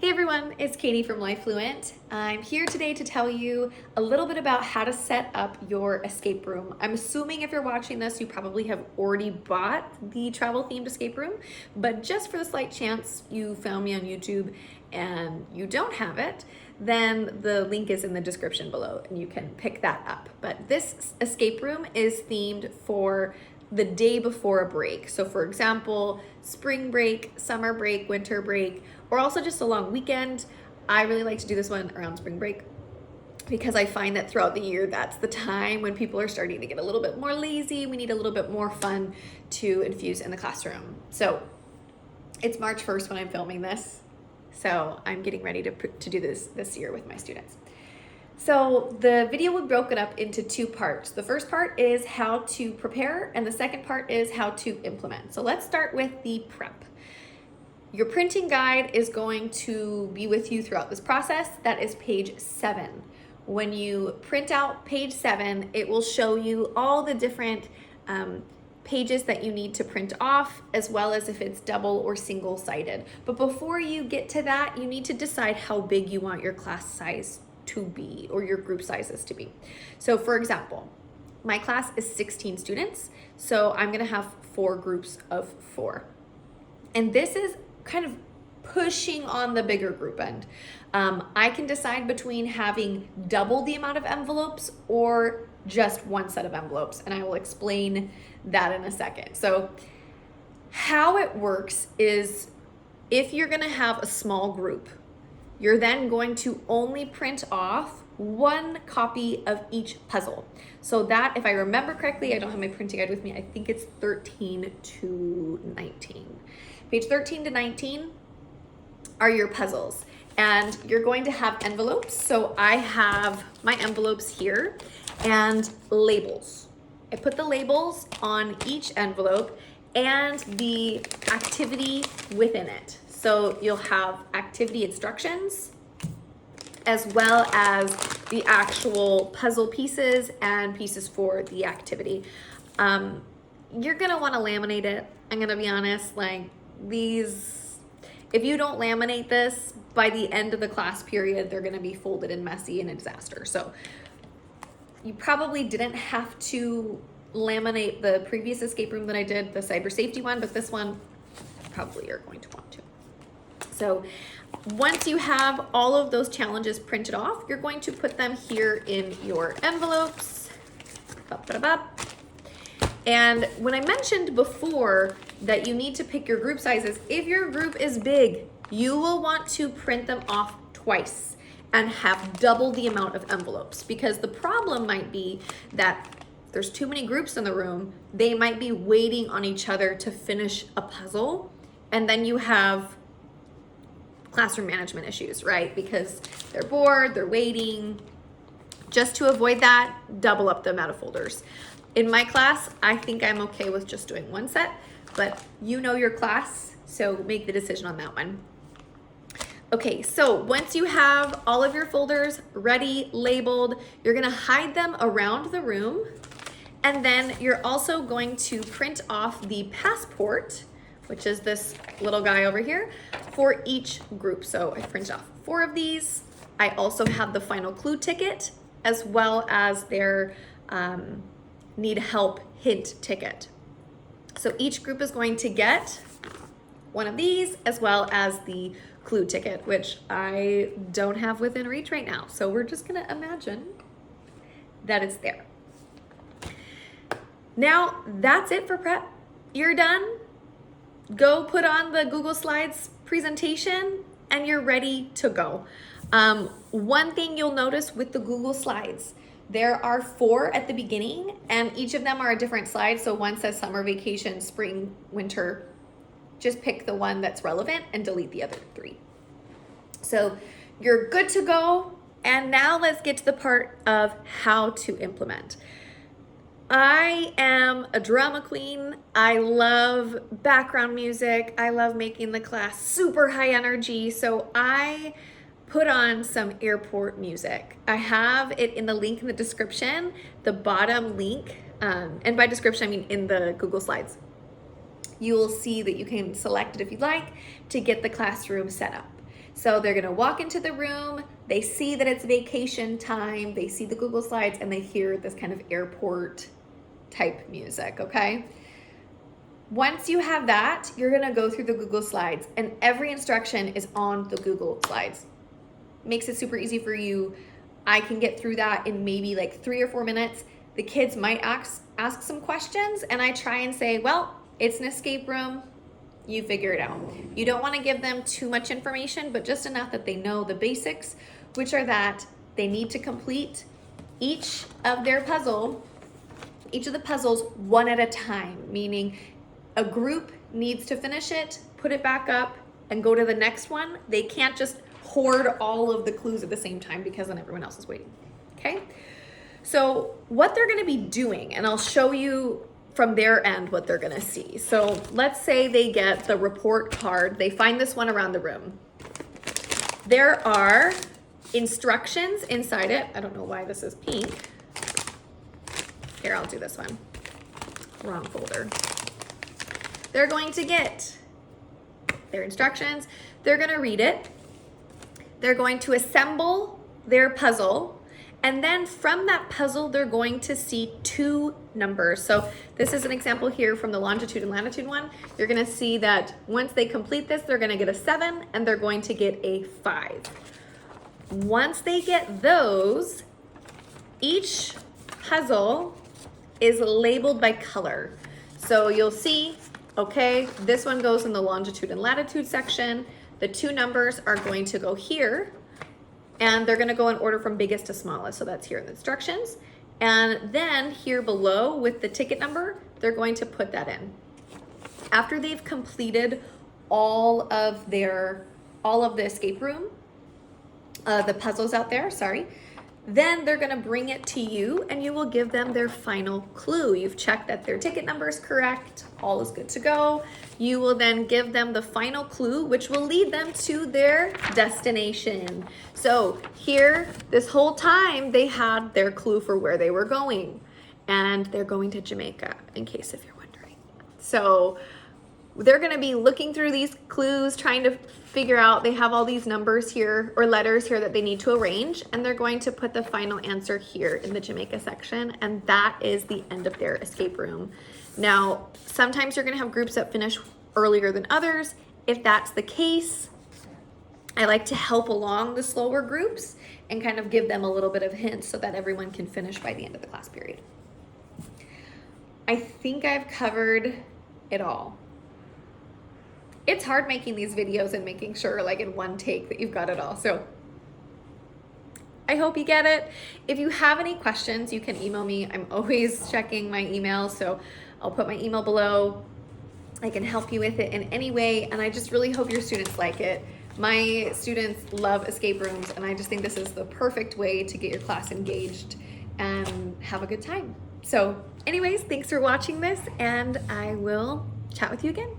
Hey everyone, it's Katie from LifeFluent. I'm here today to tell you a little bit about how to set up your escape room. I'm assuming if you're watching this, you probably have already bought the travel themed escape room, but just for the slight chance you found me on YouTube and you don't have it, then the link is in the description below and you can pick that up. But this escape room is themed for the day before a break. So for example, spring break, summer break, winter break, or also just a long weekend. I really like to do this one around spring break because I find that throughout the year, that's the time when people are starting to get a little bit more lazy. We need a little bit more fun to infuse in the classroom. So it's March 1st when I'm filming this. So I'm getting ready to do this year with my students. So the video will be broken up into two parts. The first part is how to prepare, and the second part is how to implement. So let's start with the prep. Your printing guide is going to be with you throughout this process. That is page 7. When you print out page 7, it will show you all the different pages that you need to print off, as well as if it's double or single-sided. But before you get to that, you need to decide how big you want your class size to be, or your group sizes to be. So for example, my class is 16 students, so I'm gonna have 4 groups of 4. And this is kind of pushing on the bigger group end. I can decide between having double the amount of envelopes or just one set of envelopes, and I will explain that in a second. So how it works is if you're gonna have a small group, you're then going to only print off one copy of each puzzle. So that, if I remember correctly, I don't have my printing guide with me, I think it's 13 to 19. Page 13 to 19 are your puzzles. And you're going to have envelopes. So I have my envelopes here and labels. I put the labels on each envelope and the activity within it. So you'll have activity instructions as well as the actual puzzle pieces and pieces for the activity. You're gonna wanna laminate it. I'm gonna be honest, like these, if you don't laminate this, by the end of the class period, they're gonna be folded and messy and a disaster. So you probably didn't have to laminate the previous escape room that I did, the cyber safety one, but this one probably you're going to want to. So once you have all of those challenges printed off, you're going to put them here in your envelopes. And when I mentioned before that you need to pick your group sizes, if your group is big, you will want to print them off twice and have double the amount of envelopes, because the problem might be that there's too many groups in the room. They might be waiting on each other to finish a puzzle, and then you have classroom management issues, right? Because they're bored, they're waiting. Just to avoid that, double up the amount of folders. In my class, I think I'm okay with just doing one set, but you know your class, so make the decision on that one. Okay, so once you have all of your folders ready, labeled, you're gonna hide them around the room, and then you're also going to print off the passport, which is this little guy over here, for each group. So I printed off 4 of these. I also have the final clue ticket, as well as their need help hint ticket. So each group is going to get one of these, as well as the clue ticket, which I don't have within reach right now. So we're just gonna imagine that it's there. Now that's it for prep. You're done. Go put on the Google Slides presentation and you're ready to go. One thing you'll notice with the Google Slides, there are 4 at the beginning and each of them are a different slide. So one says summer vacation, spring, winter. Just pick the one that's relevant and delete the other 3. So you're good to go. And now let's get to the part of how to implement. I am a drama queen. I love background music. I love making the class super high energy. So I put on some airport music. I have it in the link in the description, the bottom link. And by description, I mean in the Google Slides. You will see that you can select it if you'd like to get the classroom set up. So they're gonna walk into the room, they see that it's vacation time, they see the Google Slides, and they hear this kind of airport type music, okay? Once you have that, you're gonna go through the Google Slides, and every instruction is on the Google Slides. Makes it super easy for you. I can get through that in maybe like 3 or 4 minutes. The kids might ask some questions, and I try and say, well, it's an escape room, you figure it out. You don't want to give them too much information, but just enough that they know the basics, which are that they need to complete each of the puzzles one at a time, meaning a group needs to finish it, put it back up, and go to the next one. They can't just hoard all of the clues at the same time because then everyone else is waiting, okay? So what they're gonna be doing, and I'll show you from their end what they're gonna see. So let's say they get the report card, they find this one around the room. There are instructions inside it. I don't know why this is pink. Here, I'll do this one. Wrong folder. They're going to get their instructions. They're gonna read it. They're going to assemble their puzzle. And then from that puzzle, they're going to see 2 numbers. So this is an example here from the longitude and latitude one. You're gonna see that once they complete this, they're gonna get a 7 and they're going to get a 5. Once they get those, each puzzle is labeled by color. So you'll see, okay, this one goes in the longitude and latitude section. The 2 numbers are going to go here, and they're gonna go in order from biggest to smallest. So that's here in the instructions. And then here below with the ticket number, they're going to put that in. After they've completed all of the escape room, the puzzles out there, sorry, then they're gonna bring it to you and you will give them their final clue. You've checked that their ticket number is correct, all is good to go. You will then give them the final clue, which will lead them to their destination. So here, this whole time, they had their clue for where they were going. And they're going to Jamaica, in case if you're wondering. So they're gonna be looking through these clues, trying to figure out, they have all these numbers here or letters here that they need to arrange, and they're going to put the final answer here in the Jamaica section, and that is the end of their escape room. Now, sometimes you're gonna have groups that finish earlier than others. If that's the case, I like to help along the slower groups and kind of give them a little bit of hints so that everyone can finish by the end of the class period. I think I've covered it all. It's hard making these videos and making sure like in one take that you've got it all. So I hope you get it. If you have any questions, you can email me. I'm always checking my email, so I'll put my email below. I can help you with it in any way, and I just really hope your students like it. My students love escape rooms, and I just think this is the perfect way to get your class engaged and have a good time. So anyways, thanks for watching this, and I will chat with you again.